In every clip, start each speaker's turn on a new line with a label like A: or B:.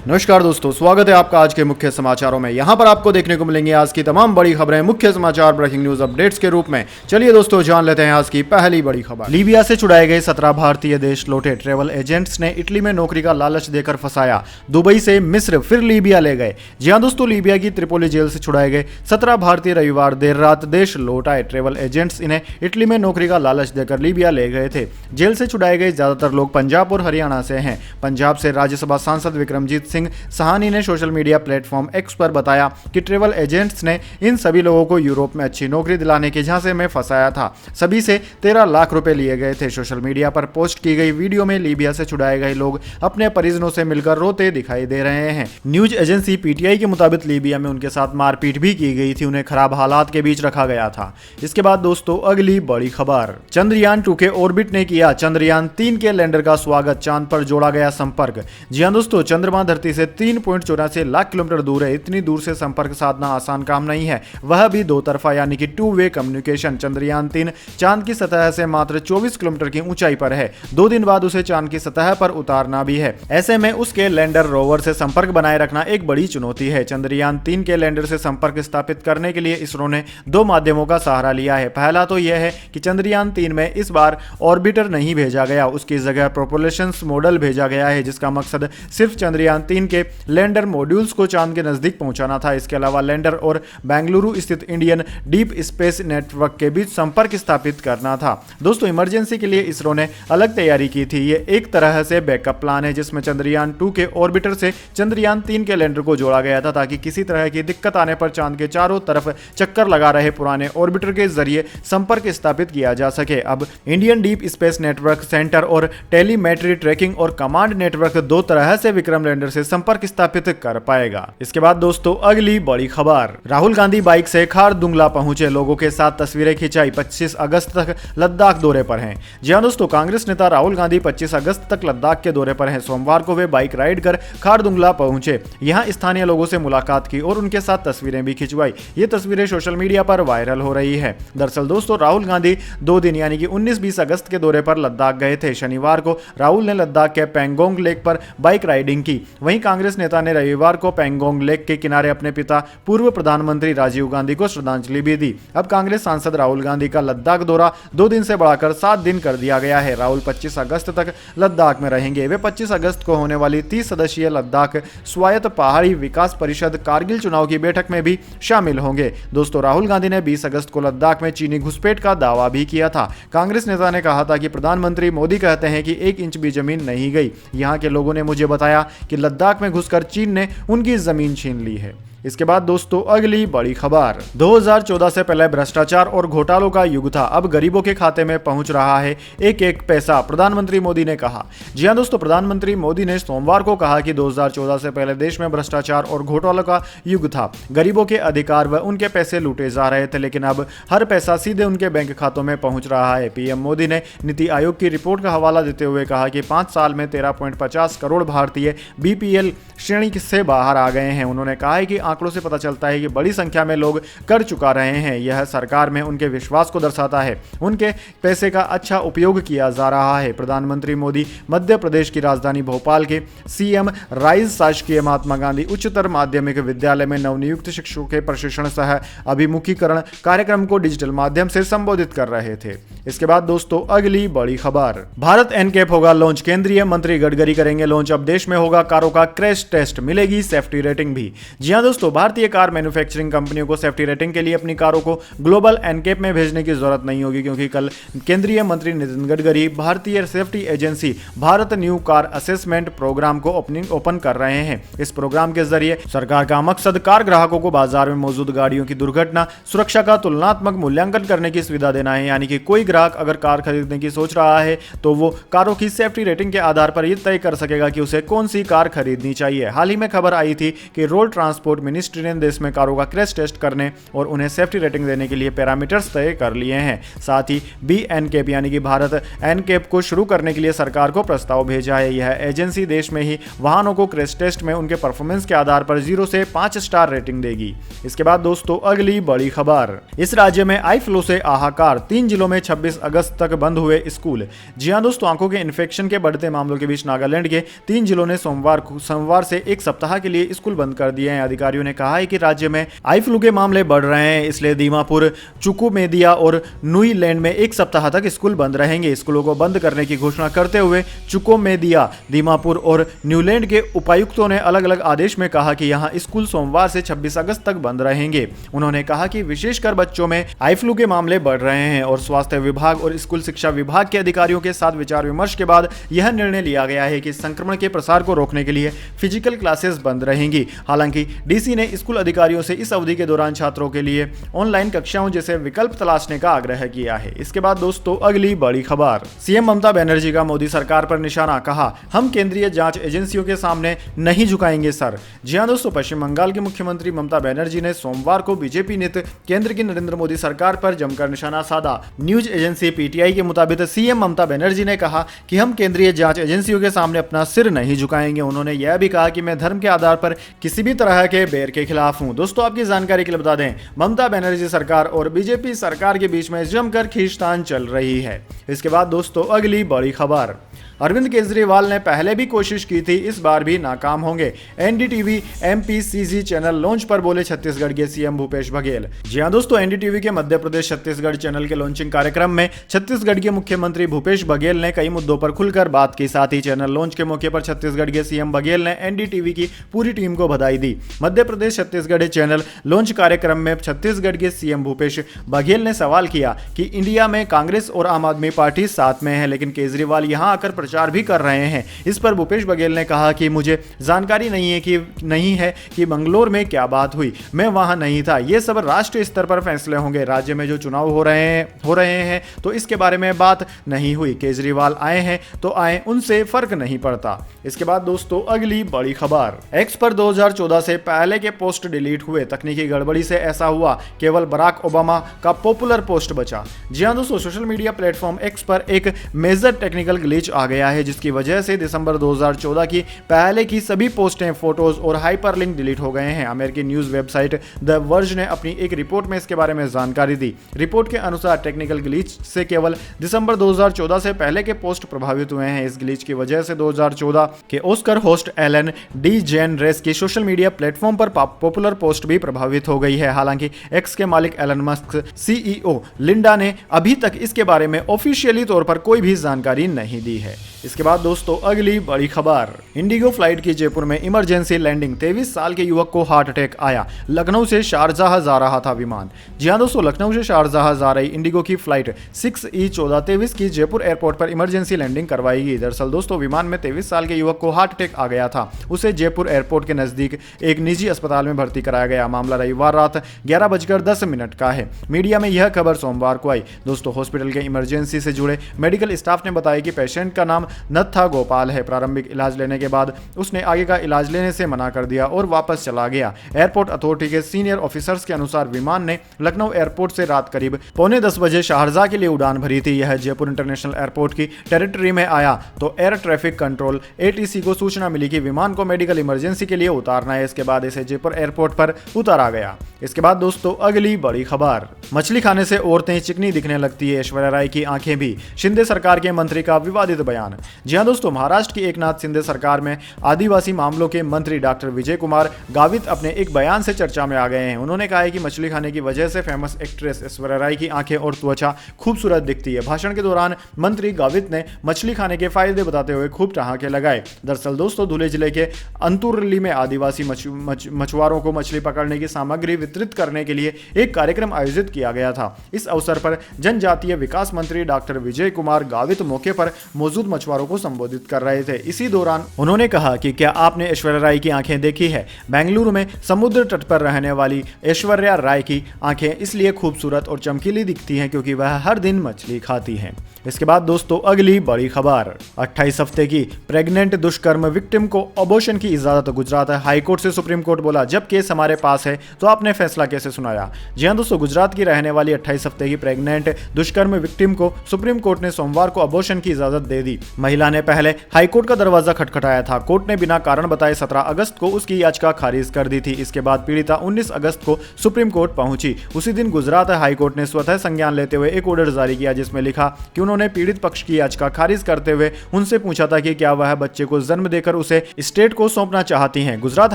A: नमस्कार दोस्तों, स्वागत है आपका आज के मुख्य समाचारों में। यहां पर आपको देखने को मिलेंगे आज की तमाम बड़ी खबरें मुख्य समाचार ब्रेकिंग न्यूज अपडेट्स के रूप में। चलिए दोस्तों, जान लेते हैं आज की पहली बड़ी खबर। लीबिया से छुड़ाए गए 17 भारतीय देश लौटे ट्रैवल एजेंट्स ने इटली में नौकरी का लालच देकर फंसाया। दुबई से मिस्र फिर लीबिया ले गए। जी हां दोस्तों, लीबिया की त्रिपोली जेल से छुड़ाए गए 17 भारतीय रविवार देर रात देश लौट आए। ट्रैवल एजेंट्स इन्हें इटली में नौकरी का लालच देकर लीबिया ले गए थे। जेल से छुड़ाए गए ज्यादातर लोग पंजाब और हरियाणा से हैं। पंजाब से राज्यसभा सांसद विक्रमजीत सिंह सहानी ने सोशल मीडिया प्लेटफॉर्म एक्स पर बताया कि ट्रैवल एजेंट्स ने इन सभी लोगों को यूरोप में अच्छी नौकरी दिलाने के झांसे में फंसाया था। सभी से 13 लाख रुपए लिए गए थे। सोशल मीडिया पर पोस्ट की गई वीडियो में लीबिया से छुड़ाए गए लोग अपने परिजनों से मिलकर रोते दिखाई दे रहे हैं। न्यूज एजेंसी पीटीआई के मुताबिक लीबिया में उनके साथ मारपीट भी की गई थी। उन्हें खराब हालात के बीच रखा गया था। इसके बाद दोस्तों, अगली बड़ी खबर। चंद्रयान 2 के ऑर्बिट ने किया चंद्रयान 3 के लैंडर का स्वागत। चांद पर जोड़ा गया संपर्क। जी हां दोस्तों, चंद्रमा धरती से 3.84 लाख किलोमीटर दूर है। इतनी दूर से संपर्क साधना आसान काम नहीं है, वह भी दो तरफा यानी कि 2 वे कम्युनिकेशन। चंद्रयान 3 चांद की सतह से मात्र 24 किलोमीटर की ऊंचाई पर है। 2 दिन बाद उसे चांद की सतह पर उतारना भी है। ऐसे में उसके लैंडर रोवर से संपर्क बनाए रखना एक बड़ी चुनौती है। चंद्रयान 3 के लैंडर से संपर्क स्थापित करने के लिए इसरो ने 2 माध्यमों का सहारा लिया है। पहला तो यह है कि चंद्रयान 3 में इस बार ऑर्बिटर नहीं भेजा गया, उसकी जगह प्रोपल्शन मॉडल भेजा गया है, जिसका मकसद सिर्फ चंद्रयान 3 के लैंडर मॉड्यूल्स को चांद के नजदीक पहुंचाना था। इसके अलावा लैंडर और बेंगलुरु स्थित इंडियन डीप स्पेस नेटवर्क के बीच संपर्क स्थापित करना था। दोस्तों, इमरजेंसी के लिए इसरो ने अलग तैयारी की थी। ये एक तरह से बैकअप प्लान है, जिसमें चंद्रयान 2 के ऑर्बिटर से चंद्रयान 3 के लैंडर को जोड़ा गया था, ताकि किसी तरह की दिक्कत आने पर चांद के चारों तरफ चक्कर लगा रहे पुराने ऑर्बिटर के जरिए संपर्क स्थापित किया जा सके। अब Indian deep space network centre और टेलीमेट्री ट्रैकिंग और कमांड नेटवर्क 2 तरह से विक्रम लैंडर से संपर्क स्थापित कर पाएगा। इसके बाद दोस्तों, अगली बड़ी खबर। राहुल गांधी बाइक से खारदुंगला पहुंचे, लोगों के साथ तस्वीरें खिंचाई। 25 अगस्त तक लद्दाख दौरे पर हैं। जी हां दोस्तों, कांग्रेस नेता राहुल गांधी 25 अगस्त तक लद्दाख के दौरे पर हैं। सोमवार को वे बाइक राइड कर खारदुंगला पहुंचे। यहां स्थानीय लोगों से मुलाकात की और उनके साथ तस्वीरें भी खिंचवाई। ये तस्वीरें सोशल मीडिया पर वायरल हो रही है। दरअसल दोस्तों, राहुल गांधी 2 दिन यानी कि 19-20 अगस्त के दौरे पर लद्दाख गए थे। शनिवार को राहुल ने लद्दाख के पेंगोंग लेक पर बाइक राइडिंग की। वहीं कांग्रेस नेता ने रविवार को पेंगोंग लेक के किनारे अपने पिता पूर्व प्रधानमंत्री राजीव गांधी को श्रद्धांजलि भी दी। अब कांग्रेस सांसद राहुल गांधी का लद्दाख दौरा 2 दिन से बढ़ाकर 7 दिन कर दिया गया है। राहुल 25 अगस्त तक लद्दाख में रहेंगे। वे 25 अगस्त को होने वाली 30 सदस्यीय लद्दाख स्वायत्त पहाड़ी विकास परिषद कारगिल चुनाव की बैठक में भी शामिल होंगे। दोस्तों, राहुल गांधी ने 20 अगस्त को लद्दाख में चीनी घुसपैठ का दावा भी किया था। कांग्रेस नेता ने कहा था कि प्रधानमंत्री मोदी कहते हैं कि 1 इंच भी जमीन नहीं गई। यहाँ के लोगों ने मुझे बताया कि लद्दाख में घुसकर चीन ने उनकी जमीन छीन ली है। इसके बाद दोस्तों, अगली बड़ी खबर। 2014 से पहले भ्रष्टाचार और घोटालों का युग था, अब गरीबों के खाते में पहुंच रहा है एक एक पैसा, प्रधानमंत्री मोदी ने कहा। जी हां दोस्तों, प्रधानमंत्री मोदी ने सोमवार को कहा कि 2014 से पहले देश में भ्रष्टाचार और घोटालों का युग था। गरीबों के अधिकार व उनके पैसे लूटे जा रहे थे, लेकिन अब हर पैसा सीधे उनके बैंक खातों में पहुंच रहा है। पीएम मोदी ने नीति आयोग की रिपोर्ट का हवाला देते हुए कहा कि 5 साल में 13.50 करोड़ भारतीय बीपीएल श्रेणी से बाहर आ गए हैं। उन्होंने कहा है कि आंकड़ों से पता चलता है कि बड़ी संख्या में लोग कर चुका रहे हैं। यह सरकार में उनके विश्वास को दर्शाता है। उनके पैसे का अच्छा उपयोग किया जा रहा है। प्रधानमंत्री मोदी मध्य प्रदेश की राजधानी भोपाल के सीएम राइज शासकीय महात्मा गांधी उच्चतर माध्यमिक विद्यालय में नवनियुक्त शिक्षकों के प्रशिक्षण सह अभिमुखीकरण कार्यक्रम को डिजिटल माध्यम से संबोधित कर रहे थे। इसके बाद दोस्तों, अगली बड़ी खबर। भारत एनकैप होगा लॉन्च, केंद्रीय मंत्री गडकरी करेंगे लॉन्च। अब देश में होगा कारों का क्रैश टेस्ट, मिलेगी सेफ्टी रेटिंग भी। जी हां दोस्तों, भारतीय कार मैन्युफैक्चरिंग कंपनियों को सेफ्टी रेटिंग के लिए अपनी कारों को ग्लोबल एनकैप में भेजने की जरूरत नहीं होगी, क्योंकि कल केंद्रीय मंत्री नितिन गडकरी भारतीय safety agency Bharat new car assessment programme को ओपन कर रहे हैं। इस प्रोग्राम के जरिए सरकार का मकसद कार ग्राहकों को बाजार में मौजूद गाड़ियों की दुर्घटना सुरक्षा का तुलनात्मक मूल्यांकन करने की सुविधा देना है। यानी कि कोई ग्राहक अगर कार खरीदने की सोच रहा है तो वो कारों की सेफ्टी रेटिंग के आधार पर यह तय कर सकेगा कि उसे कौन सी कार खरीदनी चाहिए। हाल ही में खबर आई थी कि रोड ट्रांसपोर्ट मिनिस्ट्री ने देश में कारों का क्रैश टेस्ट करने और उन्हें सेफ्टी रेटिंग देने के लिए पैरामीटर्स तय कर लिए हैं। साथ ही BNCAP यानी कि भारत NCAP को शुरू करने के लिए सरकार को प्रस्ताव भेजा है। यह एजेंसी देश में ही वाहनों को क्रैश टेस्ट में उनके परफॉर्मेंस के आधार पर 0 से 5 स्टार रेटिंग देगी। इसके बाद दोस्तों अगली बड़ी खबर, इस राज्य में आई फ्लू से हाहाकार, 3 जिलों में 26 अगस्त तक बंद हुए स्कूल। जी हां दोस्तों, आंखों के इन्फेक्शन के बढ़ते मामलों के बीच नागालैंड के 3 जिलों ने सोमवार से एक सप्ताह के लिए स्कूल बंद कर दिए हैं। अधिकारियों ने कहा है कि राज्य में आई फ्लू के मामले बढ़ रहे हैं, इसलिए दीमापुर, चुकुमेदिया और न्यूलैंड में एक सप्ताह तक स्कूल बंद रहेंगे। स्कूलों को बंद करने की घोषणा करते हुए चुकुमेदिया, दीमापुर और न्यूलैंड के उपायुक्तों ने अलग अलग आदेश में कहा कि यहां स्कूल सोमवार से 26 अगस्त तक बंद रहेंगे। उन्होंने कहा कि विशेषकर बच्चों में आई फ्लू के मामले बढ़ रहे हैं और स्वास्थ्य विभाग और स्कूल शिक्षा विभाग के अधिकारियों के साथ विचार विमर्श के बाद यह निर्णय लिया गया है कि संक्रमण के प्रसार को रोकने के लिए फिजिकल क्लासेस बंद रहेंगी। हालांकि डीसी ने स्कूल अधिकारियों से इस अवधि के दौरान छात्रों के लिए ऑनलाइन कक्षाओं जैसे विकल्प तलाशने का आग्रह किया है। इसके बाद दोस्तों अगली बड़ी खबर, सीएम ममता बनर्जी का मोदी सरकार पर निशाना, कहा हम केंद्रीय जांच एजेंसियों के सामने नहीं झुकाएंगे सर। जी हां दोस्तों, पश्चिम बंगाल की मुख्यमंत्री ममता बनर्जी ने सोमवार को बीजेपी नेता केंद्र की नरेंद्र मोदी सरकार पर जमकर निशाना साधा। न्यूज एजेंसी PTI के मुताबिक सीएम ममता बनर्जी ने कहा कि हम केंद्रीय जांच एजेंसियों के सामने अपना सिर नहीं झुकाएंगे। उन्होंने यह भी कहा कि मैं धर्म के आधार पर किसी भी तरह के बैर के खिलाफ हूं। दोस्तों आपकी जानकारी के लिए बता दें, ममता बनर्जी सरकार और बीजेपी सरकार के बीच में जमकर खींचतान चल रही है। इसके बाद दोस्तों अगली बड़ी खबर, अरविंद केजरीवाल ने पहले भी कोशिश की थी, इस बार भी नाकाम होंगे। NDTV MPCG चैनल लॉन्च पर बोले छत्तीसगढ़ के सीएम भूपेश बघेल। जी हां दोस्तों, NDTV के मध्य प्रदेश छत्तीसगढ़ चैनल के लॉन्चिंग कार्यक्रम में छत्तीसगढ़ के मुख्यमंत्री भूपेश बघेल ने कई मुद्दों पर खुलकर बात की। साथ ही चैनल लॉन्च के मौके पर छत्तीसगढ़ के सीएम बघेल ने NDTV की पूरी टीम को बधाई दी। मध्य प्रदेश छत्तीसगढ़ चैनल लॉन्च कार्यक्रम में छत्तीसगढ़ के सीएम भूपेश बघेल ने सवाल किया कि इंडिया में कांग्रेस और आम आदमी पार्टी साथ में है, लेकिन केजरीवाल यहां आकर प्रचार भी कर रहे हैं। इस पर भूपेश बघेल ने कहा कि मुझे जानकारी नहीं है कि बंगलोर में क्या बात हुई, मैं वहां नहीं था। ये सब राष्ट्रीय स्तर पर फैसले होंगे, राज्य में जो चुनाव हो रहे हैं तो इसके बारे में बात नहीं हुई। केजरीवाल आए हैं तो आए, उनसे फर्क नहीं पड़ता। इसके बाद दोस्तों अगली बड़ी खबर, एक्स पर 2014 से पहले के पोस्ट डिलीट हुए, तकनीकी गड़बड़ी से ऐसा हुआ, केवल बराक ओबामा का पॉपुलर पोस्ट बचा। जी हां दोस्तों, सोशल मीडिया प्लेटफॉर्म एक्स पर एक मेजर टेक्निकल ग्लिच आ गया है, जिसकी वजह से दिसंबर 2014 की पहले की सभी पोस्टें, फोटोज और हाइपरलिंक डिलीट हो गए हैं। अमेरिकी न्यूज वेबसाइट द वर्ज ने अपनी एक रिपोर्ट में इसके बारे में जानकारी दी। रिपोर्ट के अनुसार टेक्निकल ग्लिच से केवल दिसंबर 2014 से पहले के पोस्ट प्रभावित हुए हैं। इस ग्लिच की वजह से 2014 के ऑस्कर होस्ट एलन डीजेनरेस की सोशल मीडिया प्लेटफॉर्म पर पॉपुलर पोस्ट भी प्रभावित हो गई है। हालांकि एक्स के मालिक एलन मस्क CEO लिंडा ने अभी तक इसके बारे में ऑफिशियली तौर पर कोई भी जानकारी नहीं दी है। इसके बाद दोस्तों अगली बड़ी खबर, इंडिगो फ्लाइट की जयपुर में इमरजेंसी लैंडिंग, 23 साल के युवक को हार्ट अटैक आया। लखनऊ से शारजाह जा रहा था विमान। जी हां दोस्तों, लखनऊ से शारजाह जा रही इंडिगो की फ्लाइट 6E1423 की जयपुर एयरपोर्ट पर इमरजेंसी लैंडिंग करवाई गई। दरअसल दोस्तों विमान में 23 साल के युवक को हार्ट अटैक आ गया था। उसे जयपुर एयरपोर्ट के नजदीक एक निजी अस्पताल में भर्ती कराया गया। मामला रविवार रात 11:10 का है। मीडिया में यह खबर सोमवार को आई। दोस्तों हॉस्पिटल के इमरजेंसी से जुड़े मेडिकल स्टाफ ने बताया कि पेशेंट का नाम नत्था गोपाल है। प्रारंभिक इलाज लेने के बाद उसने आगे का इलाज लेने से मना कर दिया और वापस चला गया। एयरपोर्ट अथॉरिटी के सीनियर ऑफिसर्स के अनुसार विमान ने लखनऊ एयरपोर्ट से रात करीब 9:45 बजे शारजाह के लिए उड़ान भरी थी। यह जयपुर इंटरनेशनल एयरपोर्ट की टेरिटरी में आया तो एयर ट्रैफिक कंट्रोल ATC को सूचना मिली कि विमान को मेडिकल इमरजेंसी के लिए उतारना है। इसके बाद इसे जयपुर एयरपोर्ट पर उतारा गया। इसके बाद दोस्तों अगली बड़ी खबर, मछली खाने से औरतें चिकनी दिखने लगती है, ऐश्वर्या राय की आंखें भी, शिंदे सरकार के मंत्री का विवादित बयान। जी हां दोस्तों, महाराष्ट्र की एकनाथ शिंदे सरकार में आदिवासी मामलों के मंत्री डॉक्टर विजय कुमार गावित अपने एक बयान से चर्चा में आ गए हैं। उन्होंने कहा है कि मछली खाने की वजह से फेमस एक्ट्रेस ऐश्वर्या राय की आंखें और त्वचा खूबसूरत दिखती है। भाषण के दौरान मंत्री गावित ने मछली खाने के फायदे बताते हुए खूब ठहाके लगाए। दरअसल दोस्तों धुले जिले के अंतुरली में आदिवासी मछुआरों को मछली पकड़ने की सामग्री वितरित करने के लिए एक कार्यक्रम आयोजित किया गया था। इस अवसर पर जनजातीय विकास मंत्री डॉक्टर विजय कुमार गावित मौके पर मौजूद मछुआरों को संबोधित कर रहे थे। इसी दौरान उन्होंने कहा कि क्या आपने ऐश्वर्या राय की आंखें देखी है? बेंगलुरु में समुद्र तट पर रहने वाली ऐश्वर्या राय की आंखें इसलिए खूबसूरत और चमकीली दिखती हैं क्योंकि वह हर दिन मछली खाती हैं। इसके बाद दोस्तों अगली बड़ी खबर, 28 हफ्ते की प्रेग्नेंट दुष्कर्म विक्टिम को अबॉर्शन की इजाजत। गुजरात हाईकोर्ट से सुप्रीम कोर्ट कोर्ट बोला जब केस हमारे पास है तो आपने फैसला कैसे सुनाया। जी हां दोस्तों, गुजरात की रहने वाली 28 हफ्ते की प्रेग्नेंट दुष्कर्म विक्टिम को सुप्रीम कोर्ट ने सोमवार को अबॉर्शन की इजाजत दे दी। महिला ने पहले हाईकोर्ट का दरवाजा खटखटाया था। कोर्ट ने बिना कारण बताए 17 अगस्त को उसकी याचिका खारिज कर दी थी। इसके बाद पीड़िता 19 अगस्त को सुप्रीम कोर्ट पहुंची। उसी दिन गुजरात हाईकोर्ट ने स्वतः संज्ञान लेते हुए एक ऑर्डर जारी किया जिसमें लिखा कि उन्होंने पीड़ित पक्ष की याचिका खारिज करते हुए उनसे पूछा था कि क्या वह बच्चे को जन्म देकर उसे स्टेट को सौंपना चाहती हैं। गुजरात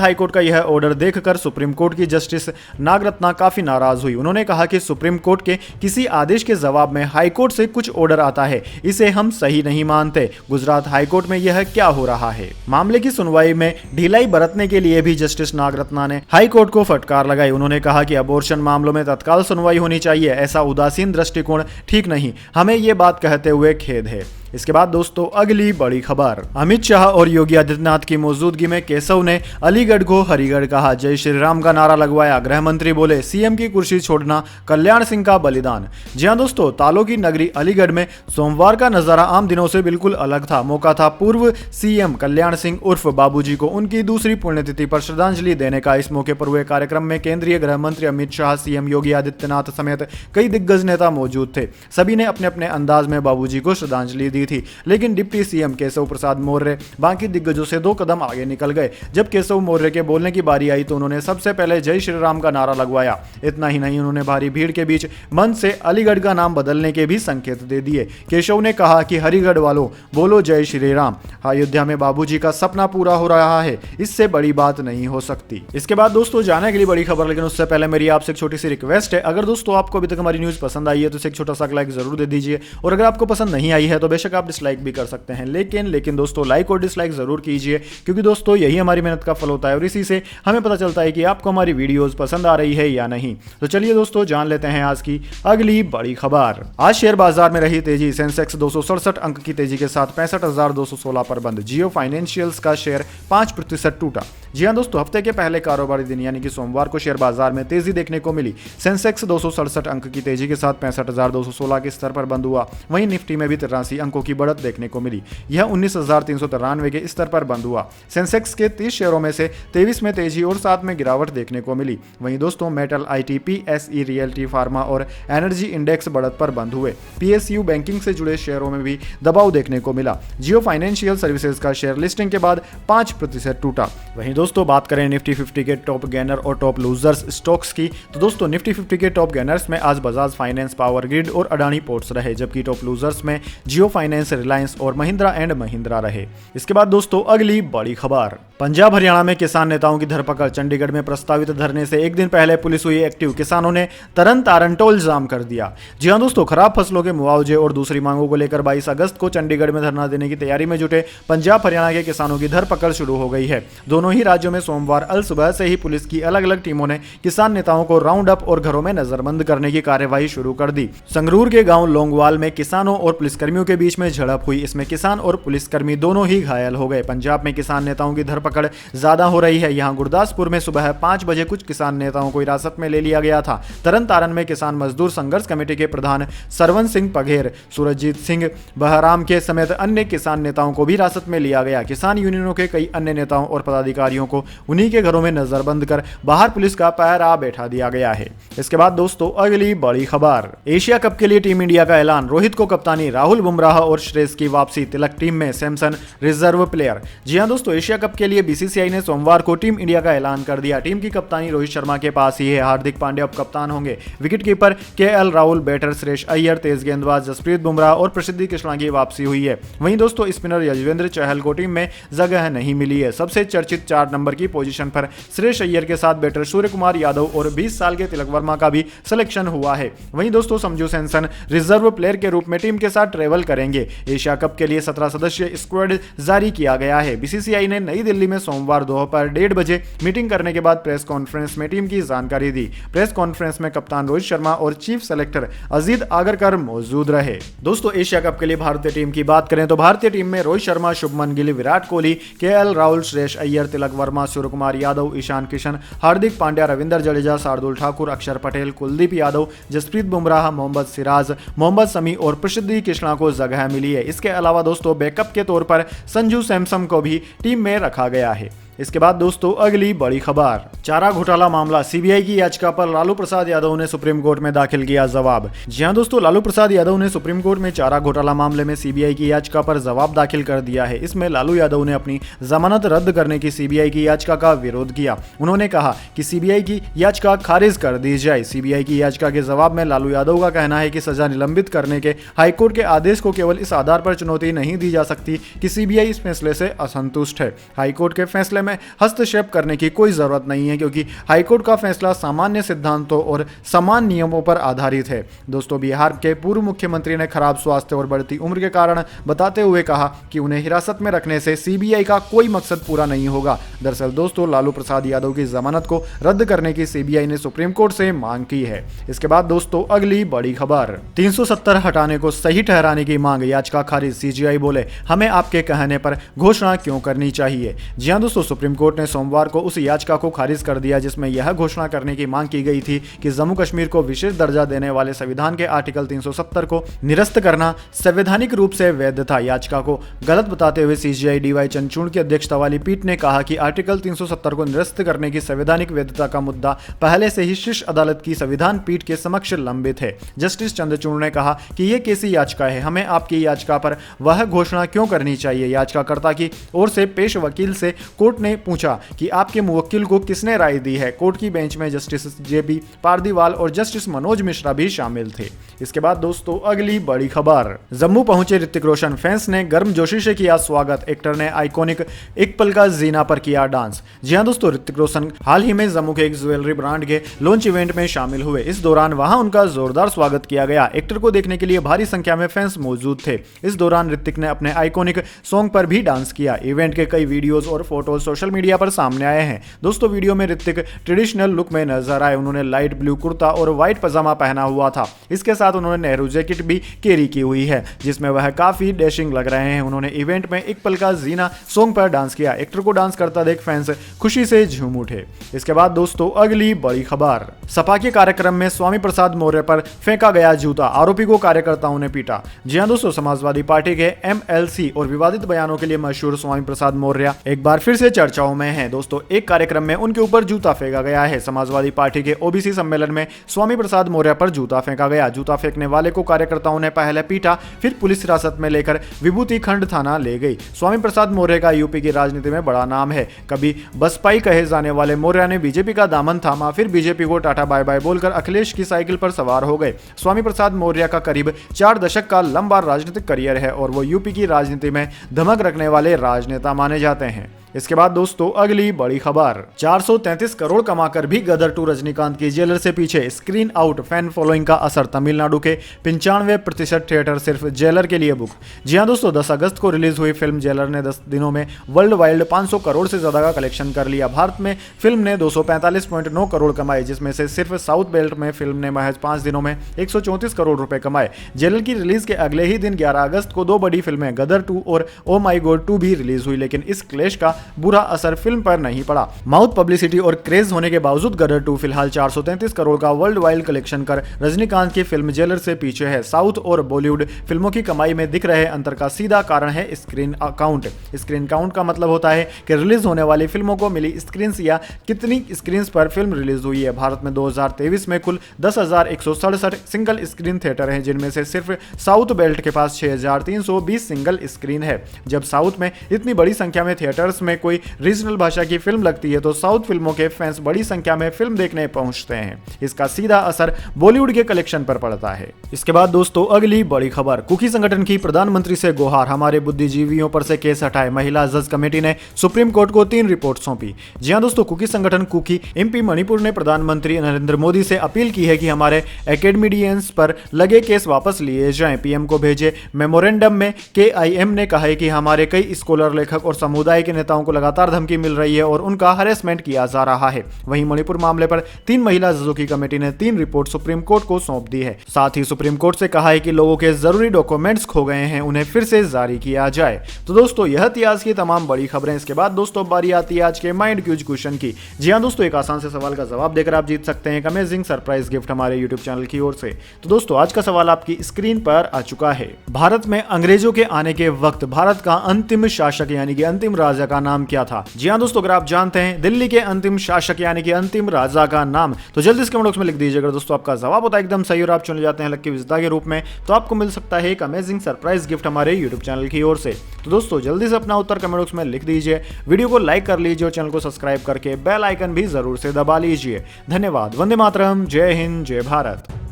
A: हाईकोर्ट का यह ऑर्डर देखकर सुप्रीम कोर्ट की जस्टिस नागरत्ना काफी नाराज हुई। उन्होंने कहा कि सुप्रीम कोर्ट के किसी आदेश के जवाब में हाईकोर्ट से कुछ ऑर्डर आता है, इसे हम सही नहीं मानते। गुजरात हाईकोर्ट में यह क्या हो रहा है। मामले की सुनवाई में ढिलाई बरतने के लिए भी जस्टिस नागरत्ना ने हाईकोर्ट को फटकार लगाई। उन्होंने कहा कि अबॉर्शन मामलों में तत्काल सुनवाई होनी चाहिए, ऐसा उदासीन दृष्टिकोण ठीक नहीं। हमें ये बात कहते हुए खेद है। इसके बाद दोस्तों अगली बड़ी खबर, अमित शाह और योगी आदित्यनाथ की मौजूदगी में केशव ने अलीगढ़ को हरिगढ़ कहा, जय श्री राम का नारा लगवाया। गृह मंत्री बोले सीएम की कुर्सी छोड़ना कल्याण सिंह का बलिदान। जी हां दोस्तों, तालों की नगरी अलीगढ़ में सोमवार का नजारा आम दिनों से बिल्कुल अलग था। मौका था पूर्व सीएम कल्याण सिंह उर्फ बाबूजी को उनकी दूसरी पुण्यतिथि पर श्रद्धांजलि देने का। इस मौके पर हुए कार्यक्रम में केंद्रीय गृह मंत्री अमित शाह, सीएम योगी आदित्यनाथ समेत कई दिग्गज नेता मौजूद थे। सभी ने अपने अपने अंदाज में बाबूजी को श्रद्धांजलि दी थी, लेकिन डिप्टी सीएम केशव प्रसाद मौर्य बाकी दिग्गजों से 2 कदम आगे निकल गए। जब केशव मौर्य के बोलने की बारी आई तो उन्होंने सबसे पहले जय श्री राम का नारा लगवाया। इतना ही नहीं, उन्होंने भारी भीड़ के बीच मन से अलीगढ़ का नाम बदलने के भी संकेत दे दिए। केशव ने कहा कि हरिगढ़ वालों बोलो जय श्री राम। अयोध्या में बाबूजी का सपना पूरा हो रहा है, इससे बड़ी बात नहीं हो सकती। इसके बाद दोस्तों जाने के लिए बड़ी खबर, लेकिन उससे पहले मेरी आपसे एक छोटी सी रिक्वेस्ट है। अगर दोस्तों आपको अभी तक हमारी न्यूज पसंद आई है तो इसे एक छोटा सा लाइक जरूर दे दीजिए, और अगर आपको पसंद नहीं आई है तो बेशक आप डिसलाइक भी कर सकते हैं, लेकिन दोस्तों लाइक और डिसलाइक जरूर कीजिए, क्योंकि दोस्तों यही हमारी मेहनत का फल होता है और इसी से हमें पता चलता है कि आपको हमारी वीडियोस पसंद आ रही है या नहीं। तो चलिए दोस्तों जान लेते हैं आज की अगली बड़ी खबर। आज शेयर बाजार में रही तेजी, सेंसेक्स 267 अंक की तेजी के साथ 65,216 पर बंद। जियो फाइनेंशियल्स का शेयर 5% टूटा। जी हां दोस्तों, हफ्ते के पहले कारोबारी दिन यानी कि सोमवार को शेयर बाजार में तेजी देखने को मिली। सेंसेक्स 267 अंक की तेजी के साथ 65,216 के स्तर पर बंद हुआ। वहीं निफ्टी में भी 83 अंकों की बढ़त देखने को मिली। यह 19,393 के स्तर पर बंद हुआ। सेंसेक्स के 30 शेयरों में से 23 में तेजी और 7 में गिरावट देखने को मिली। वहीं दोस्तों metal, ITP, SE realty, pharma और एनर्जी इंडेक्स बढ़त पर बंद हुए। पीएसयू बैंकिंग से जुड़े शेयरों में भी दबाव देखने को मिला। जियो फाइनेंशियल सर्विसेज का शेयर लिस्टिंग के बाद 5% टूटा। वहीं दोस्तों बात करें निफ्टी 50 के टॉप गेनर और टॉप लूजर्स स्टॉक्स की, तो दोस्तों निफ्टी 50 के टॉप गेनर्स में आज बजाज फाइनेंस, पावर ग्रिड और अडानी पोर्ट्स रहे, जबकि टॉप लूजर्स में जियो फाइनेंस, रिलायंस और महिंद्रा एंड महिंद्रा रहे। इसके बाद दोस्तों अगली बड़ी खबर, पंजाब हरियाणा में किसान नेताओं की धरपकड़। चंडीगढ़ में प्रस्तावित धरने से एक दिन पहले पुलिस हुई एक्टिव। किसानों ने तरन तारण टोल जाम कर दिया। जी हां दोस्तों, खराब फसलों के मुआवजे और दूसरी मांगों को लेकर 22 अगस्त को चंडीगढ़ में धरना देने की तैयारी में जुटे पंजाब हरियाणा के किसानों की धरपकड़ शुरू हो गई है। दोनों ही राज्यों में सोमवार अल सुबह से ही पुलिस की अलग अलग टीमों ने किसान नेताओं को राउंड अप और घरों में नजरबंद करने की कार्यवाही शुरू कर दी। संगरूर के गांव लोंगवाल में किसानों और पुलिसकर्मियों के बीच में झड़प हुई। इसमें किसान और पुलिसकर्मी दोनों ही घायल हो गए। पंजाब में किसान नेताओं की धरपकड़ ज्यादा हो रही है। यहां गुरदासपुर में सुबह 5 बजे कुछ किसान नेताओं को हिरासत में ले लिया गया था। तरन तारण में किसान मजदूर संघर्ष कमेटी के प्रधान सरवन सिंह पघेर, सूरजजीत सिंह बहराम के समेत अन्य किसान नेताओं को भी हिरासत में लिया गया। किसान यूनियनों के कई अन्य नेताओं और पदाधिकारियों को उन्हीं के घरों में नजरबंद कर बाहर पुलिस का पहरा बैठा दिया गया है। इसके बाद दोस्तों अगली बड़ी खबर, एशिया कप के लिए टीम इंडिया का ऐलान। रोहित को कप्तानी, राहुल बुमराह और श्रेयस की वापसी। तिलक टीम में, सैमसन रिजर्व प्लेयर। जी हां दोस्तों, एशिया कप के लिए बीसीसीआई ने सोमवार को टीम इंडिया का ऐलान कर दिया। टीम की कप्तानी रोहित शर्मा के पास ही है। हार्दिक पांड्या अब कप्तान होंगे। Wicketkeeper K L Rahul, batter Suresh Iyer, तेज गेंदबाज जसप्रीत बुमराह और प्रसिद्धि कृष्णा की वापसी हुई है। वहीं दोस्तों स्पिनर यजवेंद्र चहल को टीम में जगह नहीं मिली है। सबसे चर्चित 4 नंबर की पोजीशन पर सुरेश अय्यर के साथ बैटर सूर्य कुमार यादव और 20 साल के तिलक वर्मा का भी सिलेक्शन हुआ है। वहीं दोस्तों संजू सैमसन रिजर्व प्लेयर के रूप में टीम के साथ ट्रेवल करेंगे। एशिया कप के लिए 17 सदस्यीय स्क्वाड जारी किया गया है। बीसीसीआई ने नई दिल्ली में सोमवार दोपहर 1:30 बजे मीटिंग करने के बाद प्रेस कॉन्फ्रेंस में टीम की जानकारी दी। प्रेस कॉन्फ्रेंस में कप्तान रोहित शर्मा और चीफ सेलेक्टर अजीत आगरकर मौजूद रहे। दोस्तों एशिया कप के लिए भारतीय टीम की बात करें तो भारतीय टीम में रोहित शर्मा, शुभमन गिल, विराट कोहली, केएल राहुल, श्रेयस अय्यर, तिलक वर्मा, सूर्य कुमार यादव, ईशान किशन, हार्दिक पांड्या, रविंद्र जडेजा, शार्दुल ठाकुर, अक्षर पटेल, कुलदीप यादव, जसप्रीत बुमराह, मोहम्मद सिराज, मोहम्मद शमी और प्रसिद्धि कृष्णा को जगह मिली है। इसके अलावा दोस्तों बैकअप के तौर पर संजू सैमसन को भी टीम में रखा गया है। इसके बाद दोस्तों अगली बड़ी खबर, चारा घोटाला मामला, सीबीआई की याचिका पर लालू प्रसाद यादव ने सुप्रीम कोर्ट में दाखिल किया जवाब। जी हां दोस्तों, लालू प्रसाद यादव ने सुप्रीम कोर्ट में चारा घोटाला मामले में सीबीआई की याचिका पर जवाब दाखिल कर दिया है। इसमें लालू यादव ने अपनी जमानत रद्द करने की सीबीआई की याचिका का विरोध किया। उन्होंने कहा कि सीबीआई की याचिका खारिज कर दी जाए। सीबीआई की याचिका के जवाब में लालू यादव का कहना है कि सजा निलंबित करने के हाईकोर्ट के आदेश को केवल इस आधार पर चुनौती नहीं दी जा सकती कि सीबीआई इस फैसले से असंतुष्ट है। हाईकोर्ट के फैसले में हस्तक्षेप करने की कोई जरूरत नहीं है, क्योंकि हाईकोर्ट का फैसला सामान्य सिद्धांतों और समान नियमों पर आधारित है। दोस्तों, बिहार के पूर्व मुख्यमंत्री ने खराब स्वास्थ्य और बढ़ती उम्र के कारण बताते हुए कहा कि उन्हें हिरासत में रखने से सीबीआई का कोई मकसद पूरा नहीं होगा। दरअसल दोस्तों, लालू प्रसाद यादव की जमानत को रद्द करने की सीबीआई ने सुप्रीम कोर्ट से मांग की है। इसके बाद दोस्तों अगली बड़ी खबर, 370 हटाने को सही ठहराने की मांग, याचिका खारिज। सीजीआई बोले, हमें आपके कहने पर घोषणा क्यों करनी चाहिए। जी हां दोस्तों, सुप्रीम कोर्ट ने सोमवार को उस याचिका को खारिज कर दिया जिसमें यह घोषणा करने की मांग की गई थी कि जम्मू कश्मीर को विशेष दर्जा देने वाले संविधान के आर्टिकल 370 को निरस्त करना संवैधानिक रूप से वैध था। याचिका को गलत बताते हुए सीजीआई डीवाई चंद्रचूड़ की अध्यक्षता वाली पीठ ने कहा कि आर्टिकल 370 को निरस्त करने की संवैधानिक वैधता का मुद्दा पहले से ही शीर्ष अदालत की संविधान पीठ के समक्ष लंबित है। जस्टिस चंद्रचूड़ ने कहा कि यह कैसी याचिका है, हमें आपकी याचिका पर वह घोषणा क्यों करनी चाहिए। याचिकाकर्ता की ओर से पेश वकील से कोर्ट ने पूछा कि आपके मुवक्किल को किसने राय दी है। कोर्ट की बेंच में जस्टिस जेबी पारदीवाल और जस्टिस मनोज मिश्रा भी शामिल थे। इसके बाद दोस्तों अगली बड़ी खबर, जम्मू पहुंचे ऋतिक रोशन, फैंस ने गर्मजोशी से किया स्वागत। एक्टर ने आइकॉनिक एक पल का जीना पर किया डांस। जी हां दोस्तों, ऋतिक रोशन हाल ही में जम्मू के एक ज्वेलरी ब्रांड के लॉन्च इवेंट में शामिल हुए। इस दौरान वहां उनका जोरदार स्वागत किया गया। एक्टर को देखने के लिए भारी संख्या में फैंस मौजूद थे। इस दौरान ऋतिक ने अपने आइकॉनिक सॉन्ग पर भी डांस किया। इवेंट के कई वीडियोस और फोटोज सोशल मीडिया पर सामने आए हैं। दोस्तों, वीडियो में ऋतिक ट्रेडिशनल लुक में नजर आए। उन्होंने लाइट ब्लू कुर्ता और व्हाइट पजामा पहना हुआ था। इसके साथ उन्होंने नेहरू जैकेट भी कैरी की हुई है, जिसमें वह काफी डैशिंग लग रहे हैं। उन्होंने इवेंट में एक पल का जीना सॉन्ग पर डांस किया। एक्टर को डांस करता देख फैंस खुशी से झूम उठे। इसके बाद दोस्तों अगली बड़ी खबर, सपा के कार्यक्रम में स्वामी प्रसाद मौर्य पर फेंका गया जूता, आरोपी को कार्यकर्ताओं ने पीटा। जी हां दोस्तों, समाजवादी पार्टी के एमएलसी और विवादित बयानों के लिए मशहूर स्वामी प्रसाद मौर्य एक बार फिर से चर्चाओं में हैं। दोस्तों, एक कार्यक्रम में उनके ऊपर जूता फेंका गया है। समाजवादी पार्टी के ओबीसी सम्मेलन में स्वामी प्रसाद मौर्य पर जूता फेंका गया। जूता फेंकने वाले को कार्यकर्ताओं ने पहले पीटा, फिर पुलिस हिरासत में लेकर विभूति खंड थाना ले गई। स्वामी प्रसाद मौर्य का यूपी की राजनीति में बड़ा नाम है। कभी बसपाई कहे जाने वाले मौर्य ने बीजेपी का दामन थामा, फिर बीजेपी को टाटा बाय बाय बोलकर अखिलेश की साइकिल पर सवार हो गए। स्वामी प्रसाद मौर्य का करीब 4 दशक का लंबा राजनीतिक करियर है और वो यूपी की राजनीति में धमक रखने वाले राजनेता माने जाते हैं। इसके बाद दोस्तों अगली बड़ी खबर, 433 करोड़ कमाकर भी गदर 2 रजनीकांत की जेलर से पीछे, स्क्रीन आउट, फैन फॉलोइंग का असर। तमिलनाडु के 95% थिएटर सिर्फ जेलर के लिए बुक। जी हां दोस्तों, 10 अगस्त को रिलीज हुई फिल्म जेलर ने 10 दिनों में वर्ल्ड वाइड 500 करोड़ से ज्यादा का कलेक्शन कर लिया। भारत में फिल्म ने 245.9 करोड़ कमाए, जिसमें से सिर्फ साउथ बेल्ट में फिल्म ने महज 5 दिनों में 134 करोड़ रुपए कमाए। जेलर की रिलीज के अगले ही दिन 11 अगस्त को 2 बड़ी फिल्में गदर 2 और ओ माई गॉड 2 भी रिलीज हुई, लेकिन इस क्लैश का बुरा असर फिल्म पर नहीं पड़ा। माउथ पब्लिसिटी और क्रेज होने के बावजूद गदर 2 फिलहाल 433 करोड़ का वर्ल्ड वाइड कलेक्शन कर रजनीकांत की फिल्म जेलर से पीछे है। साउथ और बॉलीवुड फिल्मों की कमाई में दिख रहे अंतर का सीधा कारण है स्क्रीन काउंट। स्क्रीन काउंट का मतलब होता है कि रिलीज होने वाली फिल्मों को मिली स्क्रीन या कितनी स्क्रीन पर फिल्म रिलीज हुई है। भारत में 2023 में कुल 10,167 सिंगल स्क्रीन थिएटर हैं, जिनमें से सिर्फ साउथ बेल्ट के पास 6,320 सिंगल स्क्रीन है। जब साउथ में इतनी बड़ी संख्या में थिएटर्स में कोई रीजनल भाषा की फिल्म लगती है तो साउथ फिल्मों के फैंस बड़ी संख्या में फिल्म देखने पहुंचते हैं। इसका सीधा असर बॉलीवुड के कलेक्शन पर पड़ता है। इसके बाद दोस्तों अगली बड़ी खबर, कुकी संगठन की प्रधानमंत्री से गुहार, हमारे बुद्धिजीवियों पर से केस हटाए। महिला जज कमेटी ने सुप्रीम कोर्ट को 3 रिपोर्ट सौंपी। जी हां दोस्तों, कुकी संगठन कुकी एमपी मणिपुर ने प्रधानमंत्री नरेंद्र मोदी से अपील की है कि हमारे एकेडमिडियंस पर लगे केस वापस लिए जाएं। पीएम को भेजे मेमोरेंडम में केआईएम ने कहा है कि हमारे कई स्कॉलर, लेखक और समुदाय के नेताओं को लगातार धमकी मिल रही है और उनका हरेसमेंट किया जा रहा है। वहीं मणिपुर मामले पर 3 महिला जजों की कमेटी ने 3 रिपोर्ट सुप्रीम कोर्ट को सौंप दी है। साथ ही सुप्रीम कोर्ट से कहा है कि लोगों के जरूरी डॉक्यूमेंट्स खो गए हैं, उन्हें फिर से जारी किया जाए। तो दोस्तों यह थी आज की तमाम बड़ी खबरें। इसके बाद दोस्तों बारी आती है आज के माइंड क्यूज क्वेश्चन की। जी हां दोस्तों, एक आसान से सवाल का जवाब देकर आप जीत सकते हैं एक अमेजिंग सरप्राइज गिफ्ट हमारे यूट्यूब चैनल की ओर से। तो दोस्तों आज का सवाल आपकी स्क्रीन पर आ चुका है। भारत में अंग्रेजों के आने के वक्त भारत का अंतिम शासक यानी कि अंतिम राजा का नाम क्या था? जी हाँ दोस्तों, अगर आप जानते हैं दिल्ली के अंतिम शासक यानी कि अंतिम राजा का नाम, तो जल्दी से कमेंट बॉक्स में लिख दीजिए। अगर दोस्तों आपका जवाब होता है एकदम सही और आप चुने जाते हैं लकी विजेता के रूप में, तो आपको मिल सकता है एक अमेजिंग सरप्राइज गिफ्ट हमारे यूट्यूब चैनल की ओर से। तो दोस्तों जल्दी से अपना उत्तर कमेंट बॉक्स में लिख दीजिए, वीडियो को लाइक कर लीजिए और चैनल को सब्सक्राइब करके बेल आइकन भी जरूर से दबा लीजिए। धन्यवाद। वंदे मातरम। जय हिंद, जय भारत।